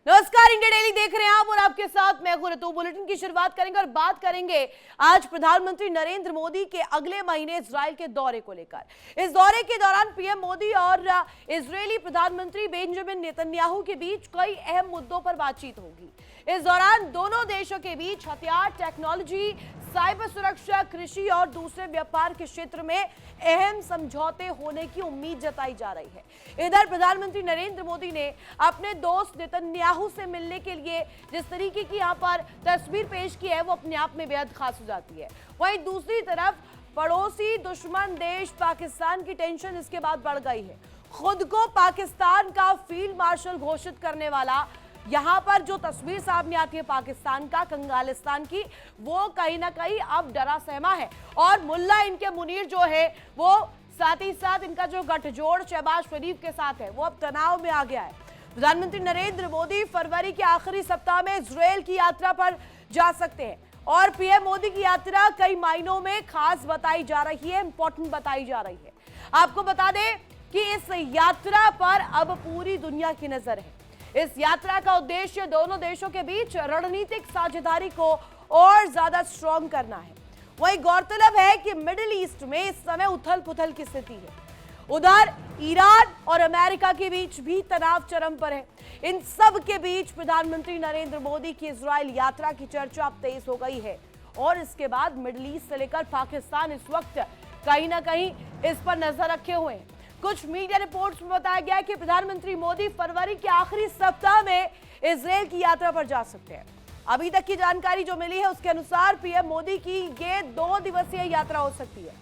नमस्कार, India daily देख रहे हैं आप और आपके साथ मैं हूं ऋतु। बुलेटिन की शुरुआत करेंगे और बात करेंगे आज प्रधानमंत्री नरेंद्र मोदी के अगले महीने इजराइल के दौरे को लेकर। इस दौरे के दौरान पीएम मोदी और इजरायली प्रधानमंत्री बेंजामिन नेतन्याहू के बीच कई अहम मुद्दों पर बातचीत होगी। इस दौरान दोनों देशों के बीच हथियार, टेक्नोलॉजी, साइबर सुरक्षा, कृषि और दूसरे व्यापार के क्षेत्र में अहम समझौते होने की उम्मीद जताई जा रही है। इधर प्रधानमंत्री नरेंद्र मोदी ने अपने दोस्त नेतन्याहू से मिलने के लिए जिस तरीके की यहां पर तस्वीर पेश की है वो अपने आप में बेहद खास हो जाती है। वहीं दूसरी तरफ पड़ोसी दुश्मन देश पाकिस्तान की टेंशन इसके बाद बढ़ गई है। खुद को पाकिस्तान का फील्ड मार्शल घोषित करने वाला यहां पर जो तस्वीर सामने आती है पाकिस्तान का, कंगालिस्तान की, वो कहीं ना कहीं अब डरा सहमा है। और मुल्ला इनके मुनीर जो है वो साथ ही साथ इनका जो गठजोड़ शहबाज शरीफ के साथ है वो अब तनाव में आ गया है। प्रधानमंत्री नरेंद्र मोदी फरवरी के आखिरी सप्ताह में इजरायल की यात्रा पर जा सकते हैं और पीएम मोदी की यात्रा कई मायनों में खास बताई जा रही है, इंपॉर्टेंट बताई जा रही है। आपको बता दें कि इस यात्रा पर अब पूरी दुनिया की नजर है। इस यात्रा का उद्देश्य दोनों देशों के बीच रणनीतिक साझेदारी को और ज्यादा स्ट्रॉन्ग करना है। वहीं गौरतलब है कि मिडिल ईस्ट में इस समय उथल पुथल की स्थिति है। उधर ईरान और अमेरिका के बीच भी तनाव चरम पर है। इन सब के बीच प्रधानमंत्री नरेंद्र मोदी की इजरायल यात्रा की चर्चा अब तेज हो गई है और इसके बाद मिडिल ईस्ट से लेकर पाकिस्तान इस वक्त कहीं ना कहीं इस पर नजर रखे हुए हैं। कुछ मीडिया रिपोर्ट्स में बताया गया कि प्रधानमंत्री मोदी फरवरी के आखिरी सप्ताह में इजरायल की यात्रा पर जा सकते हैं। अभी तक की जानकारी जो मिली है उसके अनुसार पीएम मोदी की ये 2 दिवसीय यात्रा हो सकती है।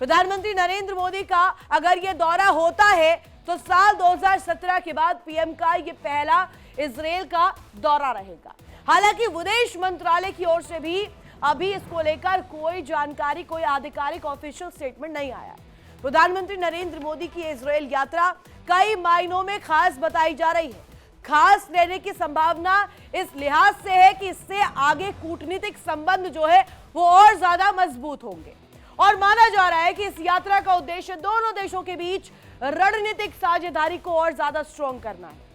प्रधानमंत्री नरेंद्र मोदी का अगर ये दौरा होता है तो साल 2017 के बाद पीएम का ये पहला इजरायल का दौरा रहेगा। हालांकि विदेश मंत्रालय की ओर से भी अभी इसको लेकर कोई जानकारी, कोई आधिकारिक ऑफिशियल स्टेटमेंट नहीं आया है। प्रधानमंत्री नरेंद्र मोदी की इजरायल यात्रा कई मायनों में खास बताई जा रही है। खास रहने की संभावना इस लिहाज से है कि इससे आगे कूटनीतिक संबंध जो है वो और ज्यादा मजबूत होंगे और माना जा रहा है कि इस यात्रा का उद्देश्य दोनों देशों के बीच रणनीतिक साझेदारी को और ज्यादा स्ट्रॉन्ग करना है।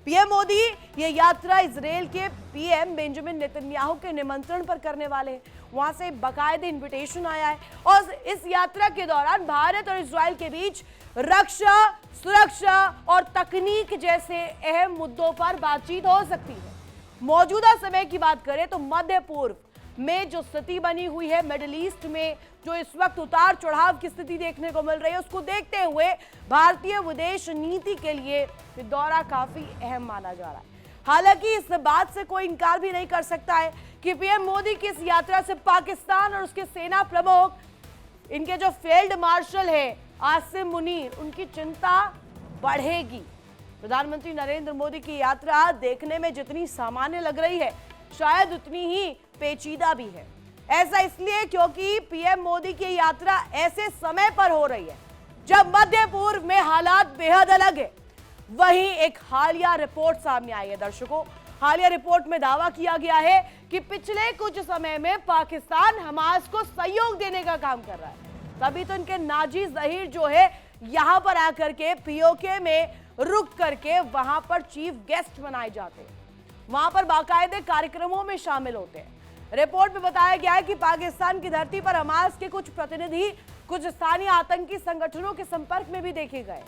पीएम मोदी ये यात्रा इजरायल के पीएम बेंजामिन नेतन्याहू के निमंत्रण पर करने वाले हैं। वहां से बाकायदे इनविटेशन आया है और इस यात्रा के दौरान भारत और इजरायल के बीच रक्षा, सुरक्षा और तकनीक जैसे अहम मुद्दों पर बातचीत हो सकती है। मौजूदा समय की बात करें तो मध्य पूर्व में जो स्थिति बनी हुई है, मिडिल ईस्ट में जो इस वक्त उतार चढ़ाव की स्थिति देखने को मिल रही है, उसको देखते हुए भारतीय विदेश नीति के लिए ये दौरा काफी अहम माना जा रहा है। हालांकि इस बात से कोई इनकार भी नहीं कर सकता है कि पीएम मोदी की इस यात्रा से पाकिस्तान और उसके सेना प्रमुख, इनके जो फील्ड मार्शल है आसिम मुनीर, उनकी चिंता बढ़ेगी। प्रधानमंत्री नरेंद्र मोदी की यात्रा देखने में जितनी सामान्य लग रही है शायद उतनी ही पेचीदा भी है। ऐसा इसलिए क्योंकि पीएम मोदी की यात्रा ऐसे समय पर हो रही है जब मध्य पूर्व में हालात बेहद अलग है। वहीं एक हालिया रिपोर्ट सामने आई है। दर्शकों, हालिया रिपोर्ट में दावा किया गया है कि पिछले कुछ समय में पाकिस्तान हमास को सहयोग देने का काम कर रहा है। तभी तो इनके नाजी जहीर जो है यहां पर आकर के पीओके में रुक करके वहां पर चीफ गेस्ट बनाए जाते हैं, वहां पर बाकायदे कार्यक्रमों में शामिल होते हैं। रिपोर्ट में बताया गया है कि पाकिस्तान की धरती पर हमास के कुछ प्रतिनिधि कुछ स्थानीय आतंकी संगठनों के संपर्क में भी देखे गए।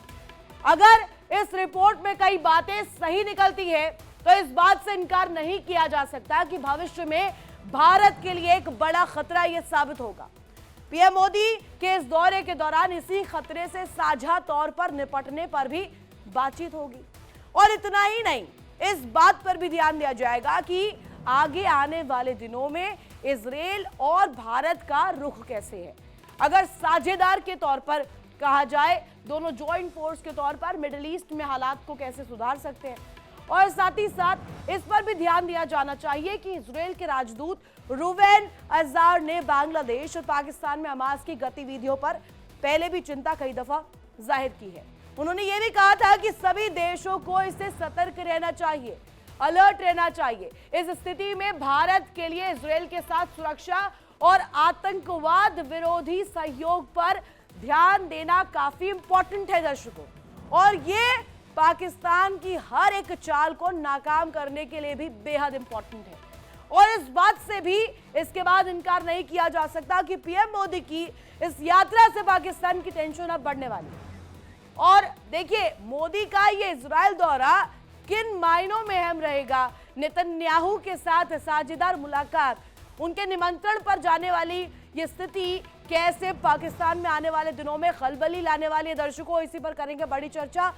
अगर इस रिपोर्ट में कई बातें सही निकलती है तो इस बात से इनकार नहीं किया जा सकता कि भविष्य में भारत के लिए एक बड़ा खतरा यह साबित होगा। पीएम मोदी के इस दौरे के दौरान इसी खतरे से साझा तौर पर निपटने पर भी बातचीत होगी और इतना ही नहीं, इस बात पर भी ध्यान दिया जाएगा कि आगे आने वाले दिनों में इजरायल और भारत का रुख कैसे है। अगर साझेदार के तौर पर कहा जाए, दोनों जॉइंट फोर्स के तौर पर मिडिल ईस्ट में हालात को कैसे सुधार सकते हैं और साथ ही साथ इस पर भी ध्यान दिया जाना चाहिए कि इजरायल के राजदूत रूवेन अजार ने बांग्लादेश और पाकिस्तान में हमास की गतिविधियों पर पहले भी चिंता कई दफा जाहिर की है। उन्होंने ये भी कहा था कि सभी देशों को इससे सतर्क रहना चाहिए, अलर्ट रहना चाहिए। इस स्थिति में भारत के लिए इजरायल के साथ सुरक्षा और आतंकवाद विरोधी सहयोग पर ध्यान देना काफी इंपॉर्टेंट है दर्शकों, और ये पाकिस्तान की हर एक चाल को नाकाम करने के लिए भी बेहद इंपॉर्टेंट है। और इस बात से भी इसके बाद इनकार नहीं किया जा सकता कि पीएम मोदी की इस यात्रा से पाकिस्तान की टेंशन अब बढ़ने वाली है। और देखिए, मोदी का ये इजराइल दौरा किन मायनों में अहम रहेगा, नेतन्याहू के साथ साझेदार मुलाकात, उनके निमंत्रण पर जाने वाली ये स्थिति कैसे पाकिस्तान में आने वाले दिनों में खलबली लाने वाली है, दर्शकों इसी पर करेंगे बड़ी चर्चा।